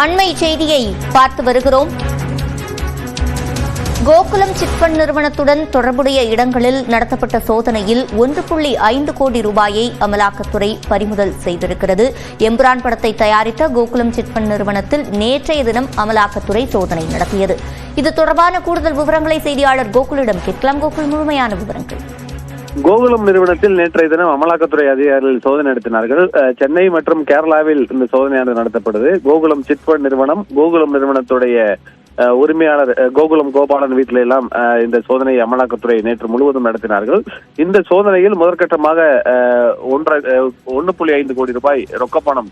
அண்மை செய்தியை பார்த்து வருகிறோம். கோகுலம் சிட்பண்ட் நிறுவனத்துடன் தொடர்புடைய இடங்களில் நடத்தப்பட்ட சோதனையில் 1.5 கோடி ரூபாயை அமலாக்கத்துறை பறிமுதல் செய்திருக்கிறது. எம்புரான் படத்தை தயாரித்த கோகுலம் சிட்பண்ட் நிறுவனத்தில் நேற்றைய தினம் அமலாக்கத்துறை சோதனை நடத்தியது. இது தொடர்பான கூடுதல் விவரங்களை செய்தியாளர் கோகுலிடம் கேட்கலாம். கோகுல், முழுமையான விவரங்கள். கோகுலம் நிறுவனத்தில் நேற்றைய தினம் அமலாக்கத்துறை அதிகாரிகள் சோதனை நடத்தினார்கள். சென்னை மற்றும் கேரளாவில் இந்த சோதனையானது நடத்தப்படுது. கோகுலம் சிட்பண்ட் நிறுவனம், கோகுலம் நிறுவனத்துடைய உரிமையாளர் கோகுலம் கோபாலன் வீட்டில எல்லாம் இந்த சோதனையை அமலாக்கத்துறை நேற்று முழுவதும் நடத்தினார்கள். இந்த சோதனையில் முதற்கட்டமாக 1.5 கோடி ரூபாய் ரொக்கப்பணம்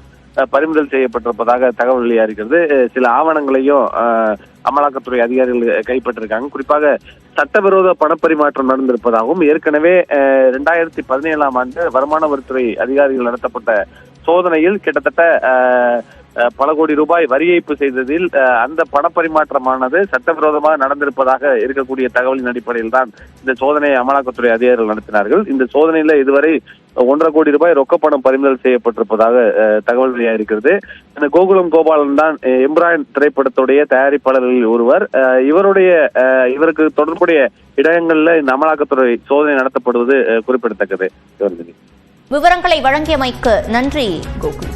பறிமுதல் செய்யப்பட்டிருப்பதாக தகவல் வெளியாகிறது. சில ஆவணங்களையும் அமலாக்கத்துறை அதிகாரிகள் கைப்பற்றிருக்காங்க. குறிப்பாக சட்டவிரோத பணப்பரிமாற்றம் நடந்திருப்பதாகவும், ஏற்கனவே 2017ஆம் ஆண்டு வருமான வரித்துறை அதிகாரிகள் நடத்தப்பட்ட சோதனையில் கிட்டத்தட்ட பல கோடி ரூபாய் வரி ஏய்ப்பு செய்ததில் அந்த பணப்பரிமாற்றமானது சட்டவிரோதமாக நடந்திருப்பதாக இருக்கக்கூடிய தகவலின் அடிப்படையில் தான் இந்த சோதனையை அமலாக்கத்துறை அதிகாரிகள் நடத்தினார்கள். இந்த சோதனையில இதுவரை 1.5 கோடி ரூபாய் ரொக்கப்பணம் பறிமுதல் செய்யப்பட்டிருப்பதாக தகவல் வெளியாகிறது. இந்த கோகுலம் கோபாலன் தான் எம்புரான் திரைப்படத்துடைய தயாரிப்பாளர்களில் ஒருவர். இவருக்கு தொடர்புடைய இடங்கள்ல இந்த அமலாக்கத்துறை சோதனை நடத்தப்படுவது குறிப்பிடத்தக்கது. விவரங்களை வழங்கியமைக்கு நன்றி கோகுல்.